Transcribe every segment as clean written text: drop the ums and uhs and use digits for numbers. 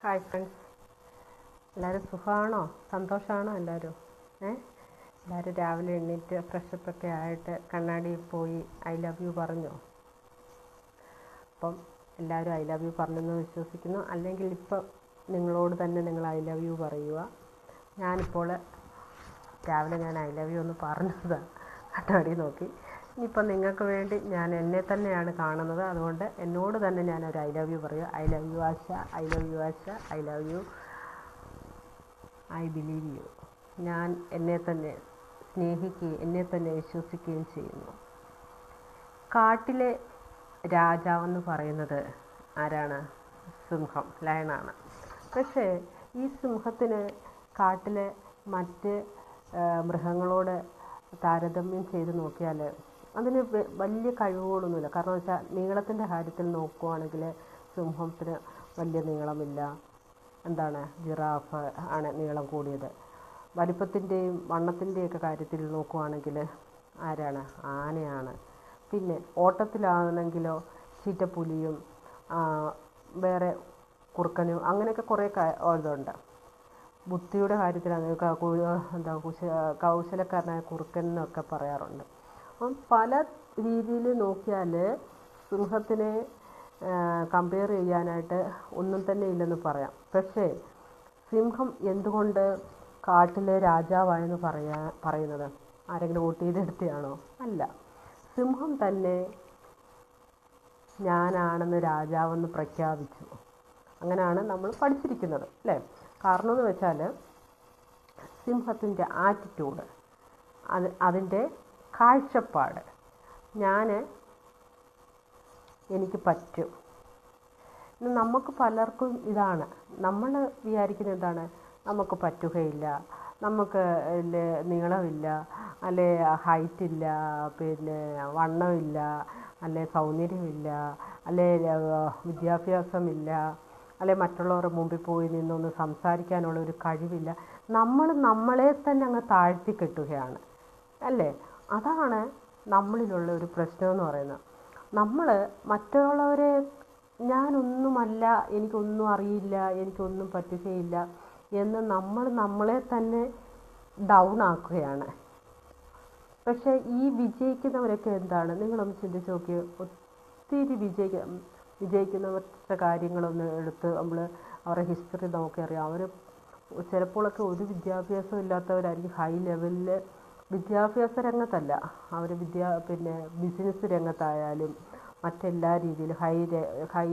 Hi friends, എല്ലാവരും സുഖമാണോ? സന്തോഷമാണോ എല്ലാവരും? എല്ലാവരും രാവിലെ എണ്ണീറ്റ് ഫ്രഷപ്പൊക്കെ ആയിട്ട് കണ്ണാടിയിൽ പോയി ഐ ലവ് യു പറഞ്ഞോ? അപ്പം എല്ലാവരും ഐ ലവ് യു പറഞ്ഞെന്ന് വിശ്വസിക്കുന്നു. അല്ലെങ്കിൽ ഇപ്പം നിങ്ങളോട് തന്നെ നിങ്ങൾ ഐ ലവ് യു പറയുക. ഞാനിപ്പോൾ രാവിലെ ഞാൻ ഐ ലവ് യു ഒന്ന് പറഞ്ഞതാണ് കണ്ണാടി നോക്കി. ഇനിയിപ്പം നിങ്ങൾക്ക് വേണ്ടി ഞാൻ എന്നെ തന്നെയാണ് കാണുന്നത്, അതുകൊണ്ട് എന്നോട് തന്നെ ഞാനൊരു ഐ ലവ് യു പറയുക. I love you Asha, I love you Asha, I love you, I believe you. ഞാൻ എന്നെ തന്നെ സ്നേഹിക്കുകയും എന്നെ തന്നെ വിശ്വസിക്കുകയും ചെയ്യുന്നു. കാട്ടിലെ രാജാവെന്ന് പറയുന്നത് ആരാണ്? സിംഹം, ലയണാണ്. പക്ഷേ ഈ സിംഹത്തിന് കാട്ടിലെ മറ്റ് മൃഗങ്ങളോട് താരതമ്യം ചെയ്ത് നോക്കിയാൽ അതിന് വലിയ കഴിവുകളൊന്നുമില്ല. കാരണം വെച്ചാൽ നീളത്തിൻ്റെ കാര്യത്തിൽ നോക്കുകയാണെങ്കിൽ സിംഹത്തിന് വലിയ നീളമില്ല. എന്താണ്, ജിറാഫ് ആണ് നീളം കൂടിയത്. വലിപ്പത്തിൻ്റെയും വണ്ണത്തിൻ്റെയൊക്കെ കാര്യത്തിൽ നോക്കുകയാണെങ്കിൽ ആരാണ്? ആനയാണ്. പിന്നെ ഓട്ടത്തിലാണെങ്കിലോ ചീറ്റപ്പുലിയും വേറെ കുറുക്കനും അങ്ങനെയൊക്കെ കുറേ ഇതുണ്ട്. ബുദ്ധിയുടെ കാര്യത്തിലാണ് കൗശലക്കാരനായ കുറുക്കൻ എന്നൊക്കെ പറയാറുണ്ട്. അപ്പം പല രീതിയിൽ നോക്കിയാൽ സിംഹത്തിനെ കമ്പയർ ചെയ്യാനായിട്ട് ഒന്നും തന്നെ ഇല്ലെന്ന് പറയാം. പക്ഷേ സിംഹം എന്തുകൊണ്ട് കാട്ടിലെ രാജാവായെന്ന് പറയുന്നത് ആരെങ്കിലും വോട്ട് ചെയ്തെടുത്തയാണോ? അല്ല, സിംഹം തന്നെ ഞാനാണെന്ന് രാജാവെന്ന് പ്രഖ്യാപിച്ചു. അങ്ങനെയാണ് നമ്മൾ പഠിച്ചിരിക്കുന്നത്, അല്ലേ? കാരണം എന്ന് വെച്ചാൽ സിംഹത്തിൻ്റെ ആറ്റിറ്റ്യൂഡ്, അതിൻ്റെ കാഴ്ചപ്പാട്, എനിക്ക് പറ്റും. നമുക്ക് പലർക്കും ഇതാണ്. നമ്മൾ വിചാരിക്കുന്നത് എന്താണ്? നമുക്ക് പറ്റുകയില്ല, നമുക്ക് നീളമില്ല, അല്ലെ ഹൈറ്റില്ല, പിന്നെ വണ്ണമില്ല, അല്ലെ സൗന്ദര്യമില്ല, അല്ലെ വിദ്യാഭ്യാസമില്ല, അല്ലെ മറ്റുള്ളവരുടെ മുമ്പിൽ പോയി നിന്നൊന്ന് സംസാരിക്കാനുള്ള ഒരു കഴിവില്ല. നമ്മൾ നമ്മളെ തന്നെ അങ്ങ് താഴ്ത്തി കെട്ടുകയാണ്, അല്ലേ? അതാണ് നമ്മളിലുള്ള ഒരു പ്രശ്നമെന്ന് പറയുന്നത്. നമ്മൾ മറ്റുള്ളവരെ ഞാനൊന്നുമല്ല, എനിക്കൊന്നും അറിയില്ല, എനിക്കൊന്നും പറ്റുകയില്ല എന്ന് നമ്മൾ നമ്മളെ തന്നെ ഡൗൺ ആക്കുകയാണ്. പക്ഷേ ഈ വിജയിക്കുന്നവരൊക്കെ എന്താണ്? നിങ്ങളൊന്ന് ചിന്തിച്ച് നോക്കിയോ. ഒത്തിരി വിജയിക്കുന്നവരുടെ കാര്യങ്ങളൊന്ന് എടുത്ത് നമ്മൾ അവരുടെ ഹിസ്റ്ററി നമുക്കറിയാം. അവർ ചിലപ്പോഴൊക്കെ ഒരു വിദ്യാഭ്യാസം ഇല്ലാത്തവരായിരിക്കും. ഹൈ ലെവലിൽ വിദ്യാഭ്യാസ രംഗത്തല്ല, അവർ പിന്നെ ബിസിനസ് രംഗത്തായാലും മറ്റെല്ലാ രീതിയിലും ഹൈ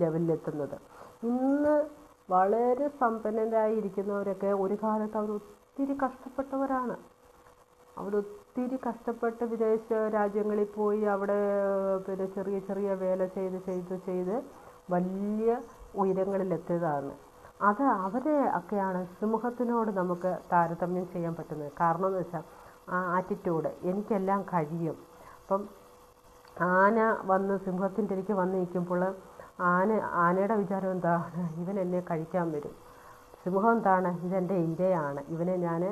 ലെവലിലെത്തുന്നത്. ഇന്ന് വളരെ സമ്പന്നരായിരിക്കുന്നവരൊക്കെ ഒരു കാലത്ത് അവർ ഒത്തിരി കഷ്ടപ്പെട്ടവരാണ്. അവരൊത്തിരി കഷ്ടപ്പെട്ട് വിദേശ രാജ്യങ്ങളിൽ പോയി അവിടെ പിന്നെ ചെറിയ ചെറിയ വേല ചെയ്ത് വലിയ ഉയരങ്ങളിലെത്തിയതാണ്. അവരെ ഒക്കെയാണ് സിംഹത്തിനോട് നമുക്ക് താരതമ്യം ചെയ്യാൻ പറ്റുന്നത്. കാരണം എന്ന് വെച്ചാൽ ആ ആറ്റിറ്റ്യൂഡ്, എനിക്കെല്ലാം കഴിയും. അപ്പം ആന വന്ന് സിംഹത്തിൻ്റെ അടുക്ക് വന്ന് നിൽക്കുമ്പോൾ ആനയുടെ വിചാരം എന്താണ്? ഇവൻ എന്നെ കഴിക്കാൻ വരും. സിംഹം എന്താണ്? ഇതെൻ്റെ ഇരയാണ്, ഇവനെ ഞാൻ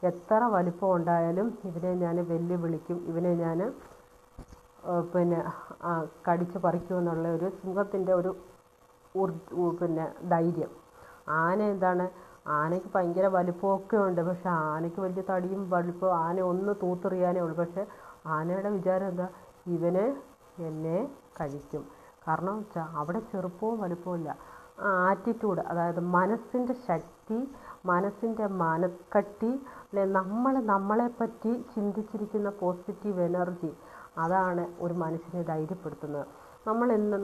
എത്ര വലിപ്പം ഉണ്ടായാലും ഇവനെ ഞാൻ വെല്ലുവിളിക്കും, ഇവനെ ഞാൻ പിന്നെ കടിച്ച് പറിക്കുമെന്നുള്ള ഒരു സിംഹത്തിൻ്റെ ഒരു പിന്നെ ധൈര്യം. ആന എന്താണ്? ആനയ്ക്ക് ഭയങ്കര വലിപ്പമൊക്കെ ഉണ്ട്, പക്ഷെ ആനയ്ക്ക് വലിയ തടിയും വലിപ്പവും, ആന ഒന്ന് തൂത്തെറിയാനേ ഉള്ളൂ. പക്ഷെ ആനയുടെ വിചാരം എന്താ? ഇവന് എന്നെ കഴിക്കും. കാരണം വെച്ചാൽ അവിടെ ചെറുപ്പവും വലിപ്പവും ഇല്ല. ആ ആറ്റിറ്റ്യൂഡ്, അതായത് മനസ്സിൻ്റെ ശക്തി, മനസ്സിൻ്റെ മനക്കട്ടി, അല്ലെ നമ്മളെപ്പറ്റി ചിന്തിച്ചിരിക്കുന്ന പോസിറ്റീവ് എനർജി, അതാണ് ഒരു മനുഷ്യനെ ധൈര്യപ്പെടുത്തുന്നത്.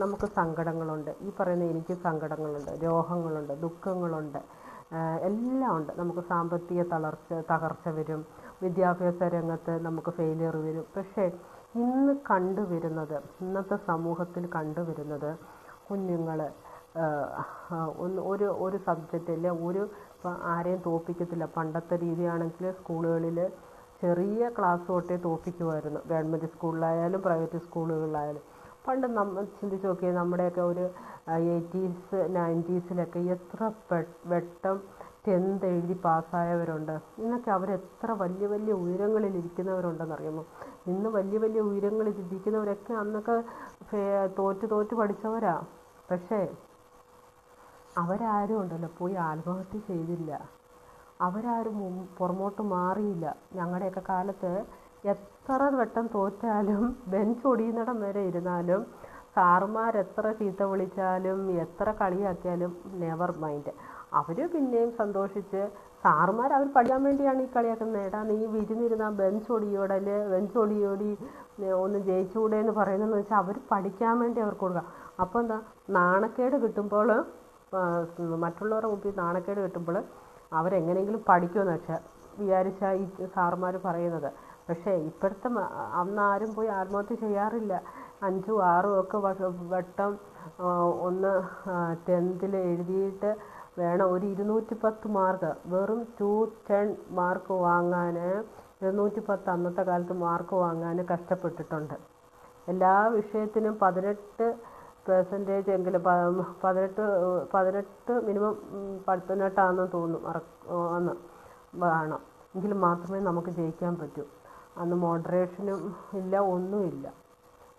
നമുക്ക് സങ്കടങ്ങളുണ്ട്, ഈ പറയുന്ന എനിക്ക് സങ്കടങ്ങളുണ്ട്, രോഗങ്ങളുണ്ട്, ദുഃഖങ്ങളുണ്ട്, എല്ലാം ഉണ്ട്. നമുക്ക് സാമ്പത്തിക തകർച്ച വരും, വിദ്യാഭ്യാസ രംഗത്ത് നമുക്ക് ഫെയിലിയർ വരും. പക്ഷേ ഇന്നത്തെ സമൂഹത്തിൽ കണ്ടുവരുന്നത് കുഞ്ഞുങ്ങൾ ഒരു സബ്ജക്റ്റിൽ ആരെയും തോൽപ്പിക്കത്തില്ല. പണ്ടത്തെ രീതിയാണെങ്കിൽ സ്കൂളുകളിൽ ചെറിയ ക്ലാസ് തൊട്ടേ തോൽപ്പിക്കുമായിരുന്നു. Government സ്കൂളിലായാലും private സ്കൂളുകളിലായാലും. പണ്ട് നമ്മൾ ചിന്തിച്ച് നോക്കിയാൽ നമ്മുടെയൊക്കെ ഒരു 80s 90s എത്ര വെട്ടം 10th എഴുതി പാസ്സായവരുണ്ട്. ഇന്നൊക്കെ അവരെത്ര വലിയ വലിയ ഉയരങ്ങളിൽ ഇരിക്കുന്നവരുണ്ടെന്നറിയുമോ? ഇന്ന് വലിയ വലിയ ഉയരങ്ങളിൽ ഇരിക്കുന്നവരൊക്കെ അന്നൊക്കെ തോറ്റ് പഠിച്ചവരാ. പക്ഷേ അവരാരും ഉണ്ടല്ലോ പോയി ആത്മഹത്യ ചെയ്തില്ല, അവരാരും പുറമോട്ട് മാറിയില്ല. ഞങ്ങളുടെയൊക്കെ കാലത്ത് എത്ര വട്ടം തോറ്റാലും ബെഞ്ച് ഒടിയുന്നിടം വരെ ഇരുന്നാലും സാറുമാരെത്ര ചീത്ത വിളിച്ചാലും എത്ര കളിയാക്കിയാലും നെവർ മൈൻഡ്. അവർ പിന്നെയും സന്തോഷിച്ച് അവർ പഠിക്കാൻ വേണ്ടിയാണ് ഈ കളിയാക്കുന്നത്. എടാ നീ വിരുന്നിരുന്നാൽ ബെഞ്ച് ഒടിയോടല്ലേ, ബെഞ്ച് ഒടിയോടി ഒന്ന് ജയിച്ചുകൂടെ എന്ന് പറയുന്നതെന്ന് വെച്ചാൽ അവർ പഠിക്കാൻ വേണ്ടി അവർക്ക് കൊടുക്കുക. അപ്പോൾ എന്താ, നാണക്കേട് കിട്ടുമ്പോൾ മറ്റുള്ളവരുടെ മുമ്പിൽ നാണക്കേട് കിട്ടുമ്പോൾ അവരെങ്ങനെയെങ്കിലും പഠിക്കുമെന്ന് വെച്ചാൽ വിചാരിച്ചാൽ ഈ സാറുമാർ പറയുന്നത്. പക്ഷേ ഇപ്പോഴത്തെ അന്ന് ആരും പോയി ആത്മഹത്യ ചെയ്യാറില്ല. 5ഉം 6ഉം ഒക്കെ വട്ടം ഒന്ന് 10th എഴുതിയിട്ട് വേണം ഒരു 210 മാർക്ക്, വെറും 210 മാർക്ക് വാങ്ങാൻ, 210 അന്നത്തെ കാലത്ത് മാർക്ക് വാങ്ങാൻ കഷ്ടപ്പെട്ടിട്ടുണ്ട്. എല്ലാ വിഷയത്തിനും 18% എങ്കിലും 18 മിനിമം 18ആണെന്ന് തോന്നുന്നു അന്ന് വേണം, എങ്കിൽ മാത്രമേ നമുക്ക് ജയിക്കാൻ പറ്റൂ. അന്ന് മോഡറേഷനും ഇല്ല, ഒന്നുമില്ല.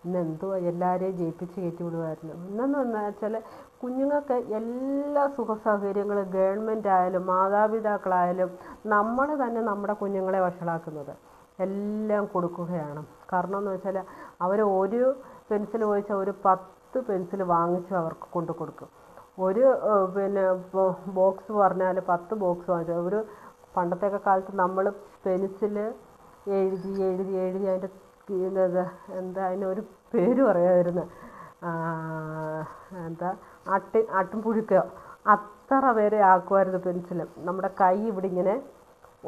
ഇന്ന് എന്തുവാ എല്ലാവരെയും ജയിപ്പിച്ച് കയറ്റി വിടുമായിരുന്നു. ഇന്നെന്ന് വെച്ചാൽ കുഞ്ഞുങ്ങൾക്ക് എല്ലാ സുഖ സൗകര്യങ്ങളും ഗവൺമെൻറ് ആയാലും മാതാപിതാക്കളായാലും നമ്മൾ തന്നെ നമ്മുടെ കുഞ്ഞുങ്ങളെ വഷളാക്കുന്നത് എല്ലാം കൊടുക്കുകയാണ്. കാരണം എന്ന് വെച്ചാൽ അവർ ഒരു പെൻസിൽ ചോദിച്ചാൽ ഒരു 10 പെൻസിൽ വാങ്ങിച്ചു അവർക്ക് കൊണ്ടു കൊടുക്കും. ഒരു ബോക്സ് പറഞ്ഞാൽ 10 ബോക്സ് വാങ്ങിച്ചു. ഒരു പണ്ടത്തെയൊക്കെ കാലത്ത് നമ്മൾ പെൻസിൽ എഴുതി എഴുതി എഴുതി അതിൻ്റെ എന്താ അതിനൊരു പേര് പറയാമായിരുന്നു, എന്താ ആട്ടിൻപുഴുക്കയോ, അത്ര വരെ ആക്കുമായിരുന്നു പെൻസിൽ. നമ്മുടെ കൈ ഇവിടെ ഇങ്ങനെ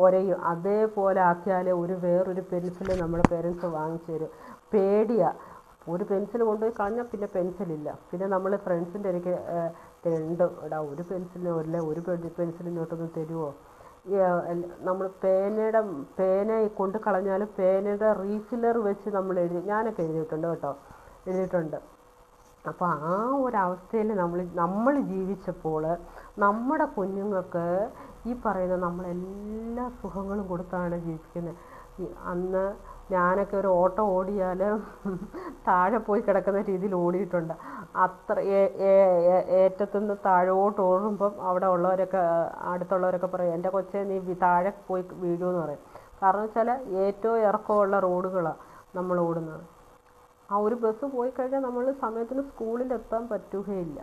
ഒരയും, അതേപോലെ ആക്കിയാലേ വേറൊരു പെൻസിൽ നമ്മുടെ പേരൻസ് വാങ്ങിച്ചു തരും. പേടിയാണ്. ഒരു പെൻസിൽ കൊണ്ടുപോയി കളഞ്ഞാൽ പിന്നെ പെൻസിലില്ല. പിന്നെ നമ്മൾ ഫ്രണ്ട്സിൻ്റെ ഇടയ്ക്ക് ഉണ്ട്, ഇടാ ഒരു പെൻസിലിനോ അല്ല ഒരു പെൻസിലിനോട്ടൊന്ന് തരുമോ. നമ്മൾ പേന കൊണ്ട് കളഞ്ഞാലും പേനയുടെ റീഫില്ലർ വെച്ച് നമ്മൾ ഞാനൊക്കെ എഴുതിയിട്ടുണ്ട് കേട്ടോ, എഴുതിയിട്ടുണ്ട്. അപ്പോൾ ആ ഒരവസ്ഥയിൽ നമ്മൾ ജീവിച്ചപ്പോൾ നമ്മുടെ കുഞ്ഞുങ്ങൾക്ക് ഈ പറയുന്ന നമ്മളെല്ലാ സുഖങ്ങളും കൊടുത്താണ് ജീവിക്കുന്നത്. അന്ന് ഞാനൊക്കെ ഒരു ഓട്ടം ഓടിയാൽ താഴെ പോയി കിടക്കുന്ന രീതിയിൽ ഓടിയിട്ടുണ്ട്. അത്ര ഏറ്റത്തുനിന്ന് താഴോട്ട് ഓടുമ്പം അവിടെ ഉള്ളവരൊക്കെ അടുത്തുള്ളവരൊക്കെ പറയും, എൻ്റെ കൊച്ചേ നീ താഴെ പോയി വീഴുമെന്ന് പറയും. കാരണം വെച്ചാൽ ഏറ്റവും ഇറക്കമുള്ള റോഡുകളാണ് നമ്മൾ ഓടുന്നത്. ആ ഒരു ബസ് പോയി കഴിഞ്ഞാൽ നമ്മൾ സമയത്തിന് സ്കൂളിലെത്താൻ പറ്റുകയില്ല.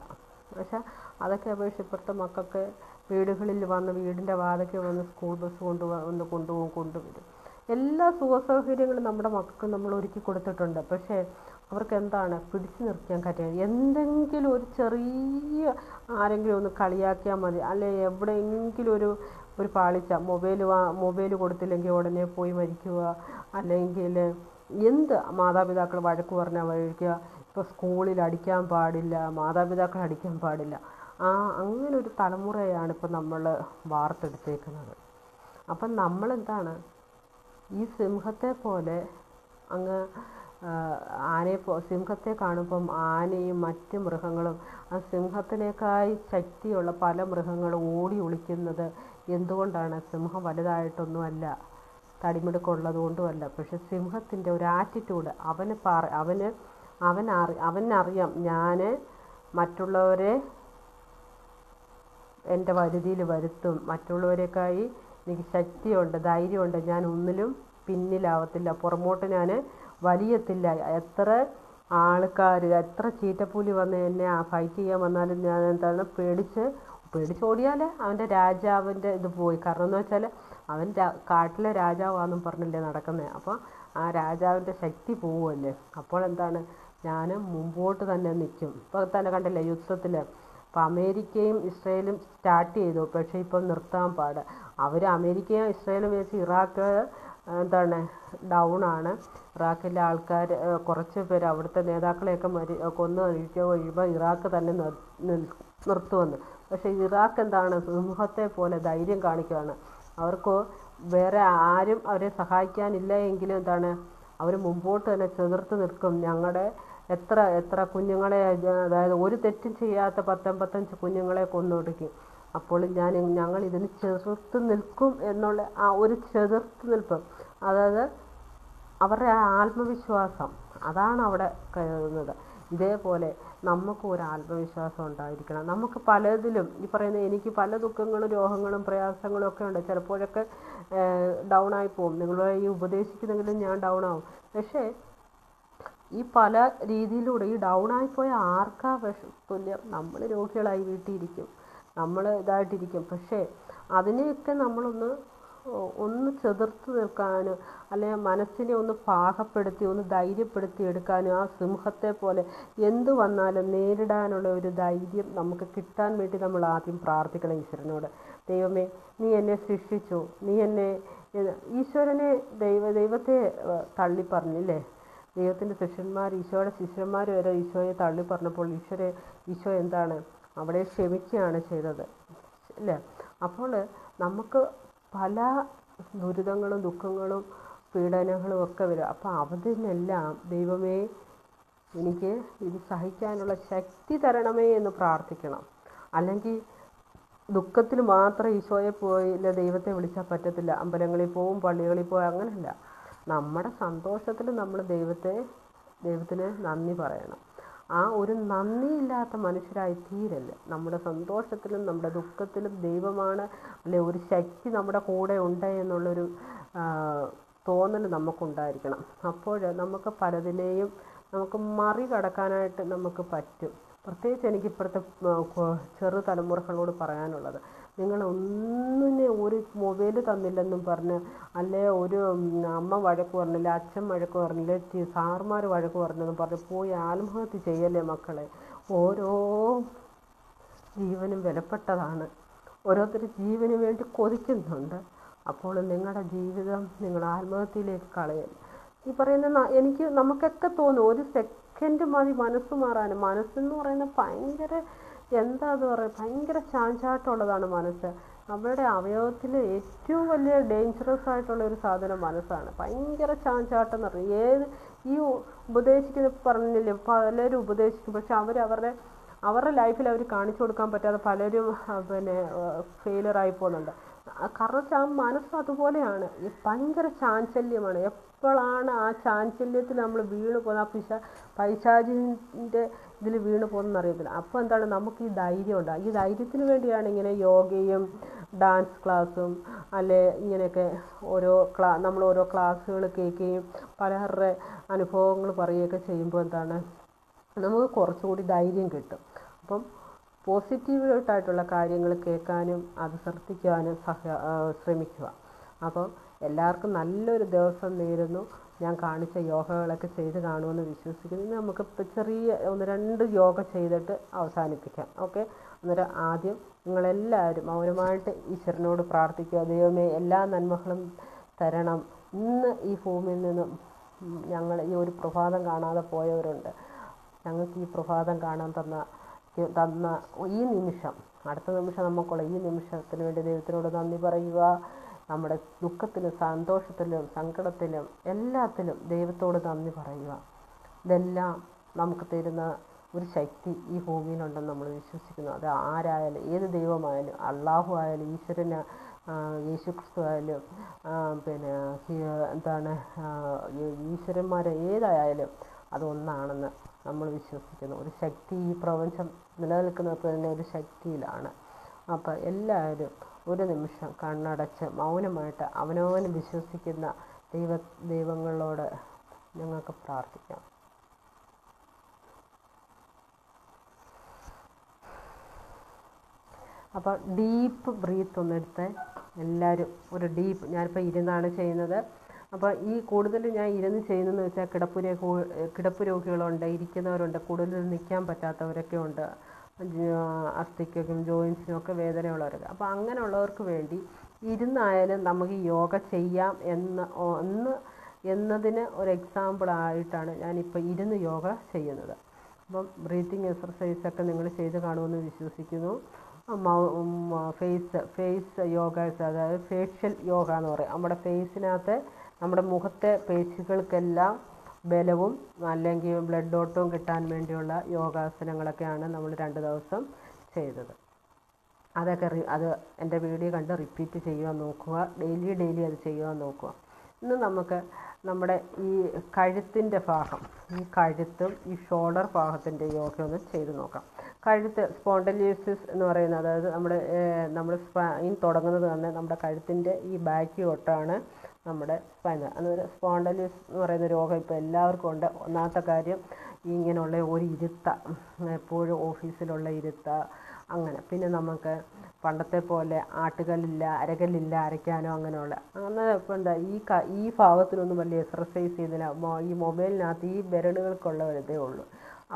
പക്ഷെ അതൊക്കെ അപേക്ഷിച്ച് ഇപ്പോഴത്തെ മക്കൾക്ക് വീടുകളിൽ വന്ന് വീടിൻ്റെ വാതിൽക്ക് വന്ന് സ്കൂൾ ബസ് കൊണ്ടുവരും. എല്ലാ സുഖ സൗകര്യങ്ങളും നമ്മുടെ മക്കൾക്ക് നമ്മൾ ഒരുക്കി കൊടുത്തിട്ടുണ്ട്. പക്ഷേ അവർക്ക് എന്താണ് പിടിച്ചു നിർത്താൻ കഴിയുക. എന്തെങ്കിലും ഒരു ചെറിയ ആരെങ്കിലും ഒന്ന് കളിയാക്കിയാൽ മതി, അല്ലെ എവിടെയെങ്കിലും ഒരു പാളിച്ച, മൊബൈൽ കൊടുത്തില്ലെങ്കിൽ ഉടനെ പോയി മരിക്കുക, അല്ലെങ്കിൽ എന്ത് മാതാപിതാക്കൾ വഴക്ക് പറഞ്ഞാൽ വഴിക്കുക. ഇപ്പോൾ സ്കൂളിൽ അടിക്കാൻ പാടില്ല, മാതാപിതാക്കൾ അടിക്കാൻ പാടില്ല. അങ്ങനെ ഒരു തലമുറയാണ് ഇപ്പം നമ്മൾ വാർത്തെടുത്തേക്കുന്നത്. അപ്പം നമ്മളെന്താണ് ഈ സിംഹത്തെ പോലെ അങ്ങ് സിംഹത്തെ കാണുമ്പം ആനയും മറ്റ് മൃഗങ്ങളും ആ സിംഹത്തിനേക്കായി ശക്തിയുള്ള പല മൃഗങ്ങളും ഓടി ഒളിക്കുന്നത് എന്തുകൊണ്ടാണ്? സിംഹം വലുതായിട്ടൊന്നുമല്ല, തടിമിടുക്കുള്ളത് കൊണ്ടുമല്ല. പക്ഷെ സിംഹത്തിൻ്റെ ഒരു ആറ്റിറ്റ്യൂഡ്, അവനറിയാം ഞാൻ മറ്റുള്ളവരെ എൻ്റെ വരുതിയിൽ വരുത്തും, മറ്റുള്ളവരെക്കായി എനിക്ക് ശക്തിയുണ്ട്, ധൈര്യമുണ്ട്, ഞാൻ ഒന്നിലും പിന്നിലാവത്തില്ല, പുറമോട്ട് ഞാൻ വലിയത്തില്ല. എത്ര ആൾക്കാർ എത്ര ചീറ്റപ്പൂലി വന്ന് എന്നെ ഫൈറ്റ് ചെയ്യാൻ വന്നാലും ഞാൻ എന്താണ് പേടിച്ചോടിയാൽ അവൻ്റെ രാജാവിൻ്റെ ഇത് പോയി. കാരണം എന്ന് വെച്ചാൽ അവൻ കാട്ടിലെ രാജാവാണെന്നും പറഞ്ഞില്ലേ നടക്കുന്നത്. അപ്പോൾ ആ രാജാവിൻ്റെ ശക്തി പോവുമല്ലേ. അപ്പോൾ എന്താണ്, ഞാൻ മുമ്പോട്ട് തന്നെ നിൽക്കും. ഇപ്പോൾ തന്നെ കണ്ടില്ലേ യുദ്ധത്തിൽ, ഇപ്പോൾ അമേരിക്കയും ഇസ്രയേലും സ്റ്റാർട്ട് ചെയ്തു, പക്ഷേ ഇപ്പം നിർത്താൻ പാട്. അമേരിക്കയും ഇസ്രയേലും വെച്ച് ഇറാഖ് എന്താണ് ഡൗണാണ്. ഇറാഖിലെ ആൾക്കാർ കുറച്ച് പേര് അവിടുത്തെ നേതാക്കളെയൊക്കെ കൊന്നു കഴിയുമ്പോൾ ഇറാഖ് തന്നെ നിർത്തുമെന്ന്. പക്ഷേ ഇറാഖ് എന്താണ്, സിംഹത്തെ പോലെ ധൈര്യം കാണിക്കുകയാണ്. അവർക്ക് വേറെ ആരും അവരെ സഹായിക്കാനില്ല എങ്കിലും എന്താണ്, അവർ മുമ്പോട്ട് തന്നെ ചെറുത്ത് നിൽക്കും. ഞങ്ങളുടെ എത്ര കുഞ്ഞുങ്ങളെ, അതായത് ഒരു തെറ്റും ചെയ്യാത്ത 10-55 കുഞ്ഞുങ്ങളെ കൊന്നൊടുക്കി. അപ്പോൾ ഞങ്ങൾ ഇതിന് ചെറുത്ത് നിൽക്കും എന്നുള്ള ആ ഒരു ചെറുത്ത് നിൽപ്പ്, അതായത് അവരുടെ ആ ആത്മവിശ്വാസം, അതാണ് അവിടെ കരുതുന്നത്. ഇതേപോലെ നമുക്കും ഒരു ആത്മവിശ്വാസം ഉണ്ടായിരിക്കണം. നമുക്ക് പലതിലും ഈ പറയുന്ന എനിക്ക് പല ദുഃഖങ്ങളും രോഗങ്ങളും പ്രയാസങ്ങളും ഒക്കെ ഉണ്ട്. ചിലപ്പോഴൊക്കെ ഡൗണായി പോകും. നിങ്ങളെ ഈ ഉപദേശിക്കുന്നെങ്കിലും ഞാൻ ഡൗൺ ആവും. പക്ഷേ ഈ പല രീതിയിലൂടെ ഈ ഡൗണായിപ്പോയ ആർക്കാ തുല്യം? നമ്മൾ രോഗികളായി വീട്ടിലിരിക്കും, നമ്മൾ ഇതായിട്ടിരിക്കും. പക്ഷേ അതിനെയൊക്കെ ഒന്ന് ചെറുത്ത് നിൽക്കാനും അല്ലെങ്കിൽ മനസ്സിനെ ഒന്ന് പാകപ്പെടുത്തി ഒന്ന് ധൈര്യപ്പെടുത്തി എടുക്കാനും ആ സിംഹത്തെ പോലെ എന്തു വന്നാലും നേരിടാനുള്ള ഒരു ധൈര്യം നമുക്ക് കിട്ടാൻ വേണ്ടി നമ്മൾ ആദ്യം പ്രാർത്ഥിക്കണം ഈശ്വരനോട്. ദൈവമേ, നീ എന്നെ സൃഷ്ടിച്ചു, നീ എന്നെ ഈശ്വരനെ ദൈവത്തെ തള്ളി പറഞ്ഞില്ലേ? ദൈവത്തിൻ്റെ ശിഷ്യന്മാർ, ഈശോയുടെ ശിഷ്യന്മാർ വരെ ഈശോയെ തള്ളി പറഞ്ഞപ്പോൾ ഈശോ എന്താണ് അവിടെ ക്ഷമിക്കുകയാണ് ചെയ്തത് അല്ലേ? അപ്പോൾ നമുക്ക് പല ദുരിതങ്ങളും ദുഃഖങ്ങളും പീഡനങ്ങളും ഒക്കെ വരും. അപ്പോൾ അതിനെല്ലാം ദൈവമേ എനിക്ക് ഇത് സഹിക്കാനുള്ള ശക്തി തരണമേ എന്ന് പ്രാർത്ഥിക്കണം. അല്ലെങ്കിൽ ദുഃഖത്തിൽ മാത്രം ഈശോയെ പോയില്ല ദൈവത്തെ വിളിച്ചാൽ പറ്റത്തില്ല. അമ്പലങ്ങളിൽ പോവും, പള്ളികളിൽ പോവും, അങ്ങനെയല്ല. നമ്മുടെ സന്തോഷത്തിൽ നമ്മൾ ദൈവത്തിന് നന്ദി പറയണം. ആ ഒരു നന്ദിയില്ലാത്ത മനുഷ്യരായി തീരല്ല. നമ്മുടെ സന്തോഷത്തിലും നമ്മുടെ ദുഃഖത്തിലും ദൈവമാണ്, അല്ലെ ഒരു ശക്തി നമ്മുടെ കൂടെ ഉണ്ട് എന്നുള്ളൊരു തോന്നൽ നമുക്കുണ്ടായിരിക്കണം. അപ്പോൾ നമുക്ക് പലതിനെയും നമുക്ക് മറികടക്കാനായിട്ട് നമുക്ക് പറ്റും. പ്രത്യേകിച്ച് എനിക്ക് ഇപ്പോഴത്തെ ചെറു തലമുറകളോട് പറയാനുള്ളത്, നിങ്ങൾ ഒന്നിനെ ഒരു മൊബൈൽ തന്നില്ലെന്നും പറഞ്ഞ്, അല്ലെ ഒരു അമ്മ വഴക്ക് പറഞ്ഞില്ല, അച്ഛൻ വഴക്ക് പറഞ്ഞില്ല, സാറുമാർ വഴക്ക് പറഞ്ഞെന്നും പറഞ്ഞ് പോയി ആത്മഹത്യ ചെയ്യല്ലേ മക്കളെ. ഓരോ ജീവനും വിലപ്പെട്ടതാണ്. ഓരോരുത്തർ ജീവന് വേണ്ടി കൊതിക്കുന്നുണ്ട്. അപ്പോൾ നിങ്ങളുടെ ജീവിതം നിങ്ങൾ ആത്മഹത്യയിലേക്ക് കളയല്ല. ഈ പറയുന്ന നമുക്കൊക്കെ തോന്നും ഒരു സെക്കൻഡ് മതി മനസ്സ് മാറാൻ. മനസ്സെന്ന് പറയുന്നത് ഭയങ്കര ചാഞ്ചാട്ടമുള്ളതാണ് മനസ്സ്. നമ്മുടെ അവയവത്തിൽ ഏറ്റവും വലിയ ഡേഞ്ചറസ് ആയിട്ടുള്ള ഒരു സാധനം മനസ്സാണ്. ഭയങ്കര ചാഞ്ചാട്ടം എന്ന് പറയും. ഈ ഉപദേശിക്കുന്ന പറഞ്ഞില്ലേ, പലരും ഉപദേശിക്കും, പക്ഷെ അവരുടെ ലൈഫിൽ അവർ കാണിച്ചു കൊടുക്കാൻ പറ്റാതെ പലരും ഫെയിലറായി പോകുന്നുണ്ട്. കാരണം ആ മനസ്സ് അതുപോലെയാണ്, ഭയങ്കര ചാഞ്ചല്യമാണ്. എപ്പോഴാണ് ആ ചാഞ്ചല്യത്തിൽ നമ്മൾ വീണ് പോകുന്ന പൈശാചിൻ്റെ ഇതിൽ വീണ് പോകുന്നതെന്ന് അറിയത്തില്ല. അപ്പോൾ എന്താണ്, നമുക്ക് ഈ ധൈര്യം ഉണ്ടാകും. ഈ ധൈര്യത്തിന് വേണ്ടിയാണ് ഇങ്ങനെ യോഗയും ഡാൻസ് ക്ലാസ്സും അല്ലെ ഇങ്ങനെയൊക്കെ നമ്മൾ ഓരോ ക്ലാസ്സുകൾ കേൾക്കുകയും പലരുടെ അനുഭവങ്ങൾ പറയുകയൊക്കെ ചെയ്യുമ്പോൾ എന്താണ്, നമുക്ക് കുറച്ചുകൂടി ധൈര്യം കിട്ടും. അപ്പം പോസിറ്റീവായിട്ടുള്ള കാര്യങ്ങൾ കേൾക്കാനും അത് ശ്രദ്ധിക്കാനും ശ്രമിക്കുക. അപ്പോൾ എല്ലാവർക്കും നല്ലൊരു ദിവസം നേരുന്നു. ഞാൻ കാണിച്ച യോഗകളൊക്കെ ചെയ്ത് കാണുമെന്ന് വിശ്വസിക്കുന്നു. ഇനി നമുക്ക് ചെറിയ 1-2 യോഗ ചെയ്തിട്ട് അവസാനിപ്പിക്കാം. ഓക്കെ. അന്നേരം ആദ്യം നിങ്ങളെല്ലാവരും മൗനമായിട്ട് ഈശ്വരനോട് പ്രാർത്ഥിക്കുക. ദൈവമേ, എല്ലാ നന്മകളും തരണം. ഇന്ന് ഈ ഭൂമിയിൽ നിന്നും ഞങ്ങൾ ഈ ഒരു പ്രഭാതം കാണാതെ പോയവരുണ്ട്. ഞങ്ങൾക്ക് ഈ പ്രഭാതം കാണാൻ തന്ന ഈ നിമിഷം, അടുത്ത നിമിഷം നമുക്കുള്ള ഈ നിമിഷത്തിന് വേണ്ടി ദൈവത്തിനോട് നന്ദി പറയുക. നമ്മുടെ ദുഃഖത്തിലും സന്തോഷത്തിലും സങ്കടത്തിലും എല്ലാത്തിലും ദൈവത്തോട് നന്ദി പറയുക. ഇതെല്ലാം നമുക്ക് തരുന്ന ഒരു ശക്തി ഈ ഭൂമിയിലുണ്ടെന്ന് നമ്മൾ വിശ്വസിക്കുന്നു. അത് ആരായാലും, ഏത് ദൈവമായാലും, അള്ളാഹു ആയാലും, ഈശ്വരന് യേശുക്രിസ്തു ആയാലും, ഈശ്വരന്മാർ ഏതായാലും അതൊന്നാണെന്ന് നമ്മൾ വിശ്വസിക്കുന്നു. ഒരു ശക്തി, ഈ പ്രപഞ്ചം നിലനിൽക്കുന്നത് തന്നെ ഒരു ശക്തിയിലാണ്. അപ്പോൾ എല്ലാവരും ഒരു നിമിഷം കണ്ണടച്ച് മൗനമായിട്ട് അവനവന് വിശ്വസിക്കുന്ന ദൈവങ്ങളോട് ഞങ്ങൾക്ക് പ്രാർത്ഥിക്കാം. അപ്പോൾ ഡീപ്പ് ബ്രീത്ത് ഒന്നെടുത്ത് എല്ലാവരും ഒരു ഡീപ്പ്, ഞാനിപ്പോൾ ഇരുന്നാണ് ചെയ്യുന്നത്. അപ്പോൾ ഈ കൂടുതൽ ഞാൻ ഇരുന്ന് ചെയ്യുന്നതെന്ന് വെച്ചാൽ കിടപ്പ് രോഗികളുണ്ട്, ഇരിക്കുന്നവരുണ്ട്, കൂടുതൽ നിൽക്കാൻ പറ്റാത്തവരൊക്കെ ഉണ്ട്, അസ്ഥിക്കും ജോയിൻസിനും ഒക്കെ വേദനയുള്ളവരൊക്കെ. അപ്പോൾ അങ്ങനെയുള്ളവർക്ക് വേണ്ടി ഇരുന്നായാലും നമുക്ക് യോഗ ചെയ്യാം എന്നതിന് ഒരു എക്സാമ്പിളായിട്ടാണ് ഞാനിപ്പോൾ ഇരുന്ന് യോഗ ചെയ്യുന്നത്. അപ്പം ബ്രീത്തിങ് എക്സർസൈസൊക്കെ നിങ്ങൾ ചെയ്ത് കാണുമെന്ന് വിശ്വസിക്കുന്നു. ഫേസ് യോഗാസ്, അതായത് ഫേഷ്യൽ യോഗ എന്ന് പറയും. നമ്മുടെ ഫേസിനകത്ത് നമ്മുടെ മുഖത്തെ പേശികൾക്കെല്ലാം ബലവും അല്ലെങ്കിൽ ബ്ലഡ് ഓട്ടവും കിട്ടാൻ വേണ്ടിയുള്ള യോഗാസനങ്ങളൊക്കെയാണ് നമ്മൾ 2 ദിവസം ചെയ്തത്. അത് എൻ്റെ വീഡിയോ കണ്ട് റിപ്പീറ്റ് ചെയ്യുവാൻ നോക്കുക. ഡെയിലി അത് ചെയ്യുവാൻ നോക്കുക. ഇന്ന് നമുക്ക് നമ്മുടെ ഈ കഴുത്തിൻ്റെ ഭാഗം, ഈ കഴുത്തും ഈ ഷോൾഡർ ഭാഗത്തിൻ്റെ യോഗ ഒന്ന് ചെയ്ത് നോക്കാം. കഴുത്ത് സ്പോണ്ടലിയോസിസ് എന്ന് പറയുന്നത്, അതായത് നമ്മുടെ സ്പൈൻ തുടങ്ങുന്നത് തന്നെ നമ്മുടെ കഴുത്തിൻ്റെ ഈ ബാക്ക് തൊട്ടാണ് നമ്മുടെ സ്പൈൻ. അതൊരു സ്പോണ്ടലിയോസിസ് എന്ന് പറയുന്ന രോഗം ഇപ്പോൾ എല്ലാവർക്കും ഉണ്ട്. ഒന്നാമത്തെ കാര്യം ഇങ്ങനെയുള്ള ഒരു ഇരുത്ത, എപ്പോഴും ഓഫീസിലുള്ള ഇരുത്ത, അങ്ങനെ. പിന്നെ നമുക്ക് പണ്ടത്തെ പോലെ ആട്ടുകല്ലില്ല, അരകല്ലില്ല അരയ്ക്കാനോ അങ്ങനെയുള്ള. അങ്ങനെ ഇപ്പോൾ എന്താ ഈ ഭാഗത്തിനൊന്നും വലിയ എക്സർസൈസ് ചെയ്തില്ല. ഈ മൊബൈലിനകത്ത് ഈ വിരലുകൾക്കുള്ള ഇതേ ഉള്ളൂ.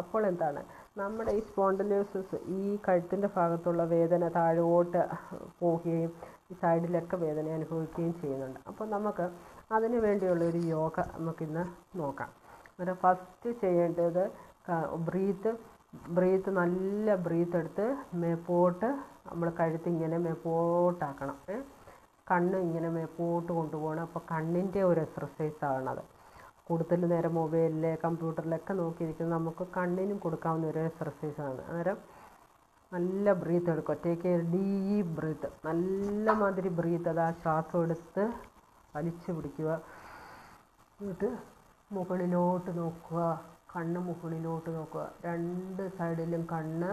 അപ്പോൾ എന്താണ്, നമ്മുടെ ഈ സ്പോണ്ടലോസിസ് ഈ കഴുത്തിൻ്റെ ഭാഗത്തുള്ള വേദന താഴോട്ട് പോവുകയും ഈ സൈഡിലൊക്കെ വേദന അനുഭവിക്കുകയും ചെയ്യുന്നുണ്ട്. അപ്പോൾ നമുക്ക് അതിന് വേണ്ടിയുള്ള ഒരു യോഗ നമുക്കിന്ന് നോക്കാം. അന്നേരം ഫസ്റ്റ് ചെയ്യേണ്ടത് ബ്രീത്ത് നല്ല ബ്രീത്ത് എടുത്ത് മേപ്പോട്ട് നമ്മൾ കഴുത്തിങ്ങനെ മേപ്പോട്ടാക്കണം. കണ്ണ് ഇങ്ങനെ മേപ്പോട്ട് കൊണ്ടുപോകണം. അപ്പോൾ കണ്ണിൻ്റെ ഒരു എക്സർസൈസാണത്. കൂടുതൽ നേരം മൊബൈലിൽ കമ്പ്യൂട്ടറിലൊക്കെ നോക്കിയിരിക്കുന്നത് നമുക്ക് കണ്ണിനും കൊടുക്കാവുന്ന ഒരു എക്സർസൈസാണ്. അന്നേരം നല്ല ബ്രീത്ത് എടുക്കുക. ടേക്ക് എ ഡീപ്പ് ബ്രീത്ത്, നല്ല മാതിരി ബ്രീത്ത്. അത് ആ ശ്വാസം എടുത്ത് വലിച്ചു പിടിക്കുക. എന്നിട്ട് മുകളിലോട്ട് നോക്കുക, കണ്ണ് മുകളിലോട്ട് നോക്കുക. രണ്ട് സൈഡിലും കണ്ണ്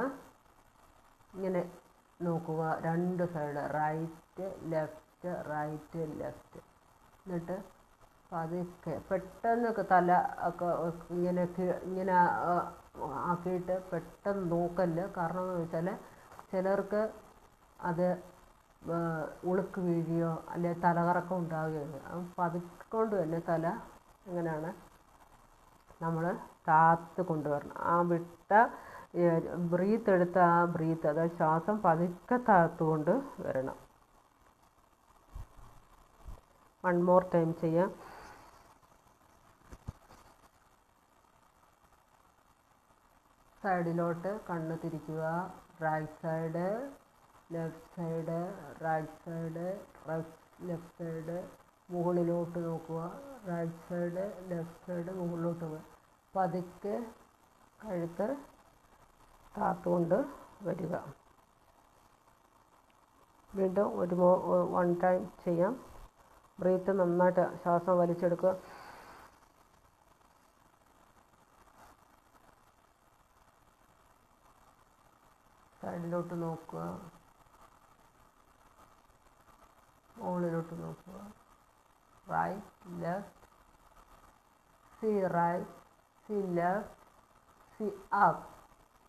ഇങ്ങനെ നോക്കുക, രണ്ട് side, right left right left. എന്നിട്ട് പതുക്കെ പെട്ടെന്നൊക്കെ തല ഒക്കെ ഇങ്ങനെ ആക്കിയിട്ട് പെട്ടെന്ന് നോക്കല്ല്. കാരണം എന്ന് വെച്ചാൽ ചിലർക്ക് അത് ഉളുക്ക് വീഴുകയോ അല്ലെങ്കിൽ തലകറക്കം ഉണ്ടാവുകയോ. പതുക്കൊണ്ട് തന്നെ തല എങ്ങനെയാണ് നമ്മൾ താത്ത് കൊണ്ടുവരണം. ആ വിട്ട ബ്രീത്ത് എടുത്ത ആ ബ്രീത്ത്, അതായത് ശ്വാസം പതുക്കെ താത്തുകൊണ്ട് വരണം. 1 more ടൈം ചെയ്യാം. സൈഡിലോട്ട് കണ്ണ് തിരിക്കുക. Right side left side right side left side. മുകളിലോട്ട് നോക്കുക. റൈറ്റ് സൈഡ് ലെഫ്റ്റ് സൈഡ് മുകളിലോട്ട് പോകുക. പതുക്കെ കഴുത്ത് താത്തുകൊണ്ട് വരിക. വീണ്ടും 1 ടൈം ചെയ്യാം. ബ്രീത്ത് നന്നായിട്ട് ശ്വാസം വലിച്ചെടുക്കുക. സൈഡിലോട്ട് നോക്കുക, മുകളിലോട്ട് നോക്കുക. റൈറ്റ് ലെഫ്റ്റ്, सी राइट, सी लेफ्ट, सी अप.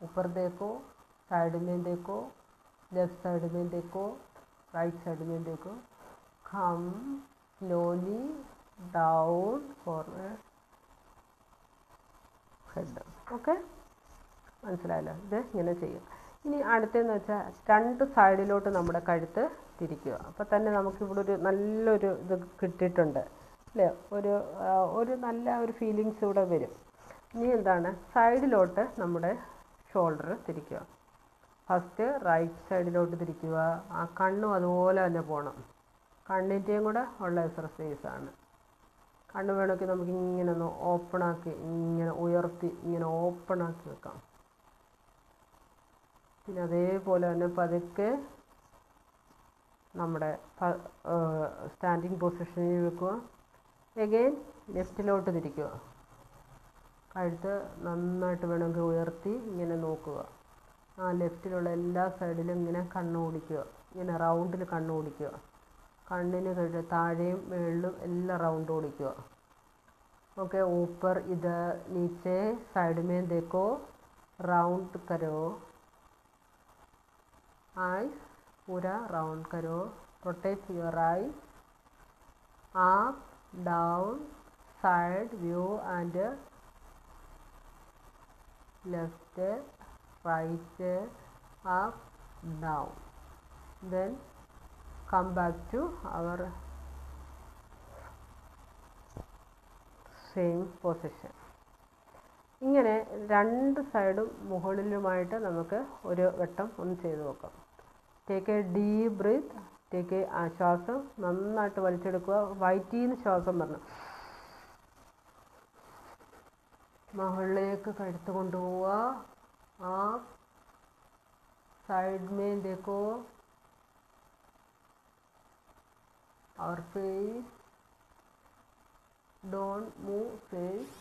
ऊपर देखो, साइड में देखो, लेफ्ट साइड में देखो, राइट साइड में देखो. Come slowly down forward head. Okay, മനസ്സിലായല്ലോ? ഇത് ഇങ്ങനെ ചെയ്യും. ഇനി അടുത്തതെന്ന് വെച്ചാൽ 2 സൈഡിലോട്ട് നമ്മുടെ കഴുത്ത് തിരിക്കുക. അപ്പോൾ തന്നെ നമുക്കിവിടെ ഒരു നല്ലൊരു ഇത് കിട്ടിയിട്ടുണ്ട് അല്ലേ? ഒരു നല്ല ഒരു ഫീലിങ്സ് ഇവിടെ വരും. ഇനി എന്താണ്, സൈഡിലോട്ട് നമ്മുടെ ഷോൾഡർ തിരിക്കുക. ഫസ്റ്റ് റൈറ്റ് സൈഡിലോട്ട് തിരിക്കുക. ആ കണ്ണും അതുപോലെ തന്നെ പോകണം. കണ്ണിൻ്റെയും കൂടെ ഉള്ള എക്സർസൈസാണ്. കണ്ണ് വേണമെങ്കിൽ നമുക്ക് ഇങ്ങനെ ഒന്ന് ഓപ്പണാക്കി ഇങ്ങനെ ഉയർത്തി ഇങ്ങനെ ഓപ്പണാക്കി വെക്കാം. പിന്നെ അതേപോലെ തന്നെ പതുക്കെ നമ്മുടെ സ്റ്റാൻഡിങ് പൊസിഷനിൽ വെക്കുക. എഗെയിൻ ലെഫ്റ്റിലോട്ട് തിരിക്കുക. കഴുത്ത് നന്നായിട്ട് വേണമെങ്കിൽ ഉയർത്തി ഇങ്ങനെ നോക്കുക. ആ ലെഫ്റ്റിലുള്ള എല്ലാ സൈഡിലും ഇങ്ങനെ കണ്ണ് ഓടിക്കുക. ഇങ്ങനെ റൗണ്ടിൽ കണ്ണ് ഓടിക്കുക. കണ്ണിന് താഴെയും മുകളിലും എല്ലാം റൗണ്ട് ഓടിക്കുക. ഓക്കെ, ऊपर इधर नीचे साइड में देखो, राउंड करो. आइस पूरा राउंड करो. Rotate your eyes up down side view and left right up down. Then come back to our same position. ഇങ്ങനെ 2 സൈഡും മുകളിലുമായിട്ട് നമുക്ക് ഒരു വട്ടം ഒന്ന് ചെയ്ത് നോക്കാം. Take a deep breath. Take a ശ്വാസം നന്നായിട്ട് വലിച്ചെടുക്കുക. വയറ്റിന്ന് ശ്വാസം വരണം. മുകളിലേക്ക് കഴുത്ത് കൊണ്ടുപോവുക. ആ साइड में देखो, और फेस Don't move face.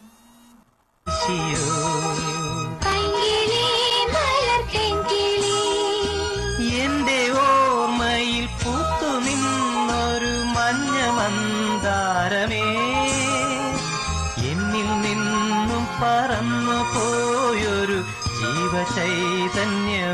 എന്റെ ഓർമ്മയിൽ പൂത്തു നിന്നൊരു മഞ്ഞ മന്ദാരമേ, എന്നിൽ നിന്നും പറന്നു പോയൊരു ജീവചൈതന്യം.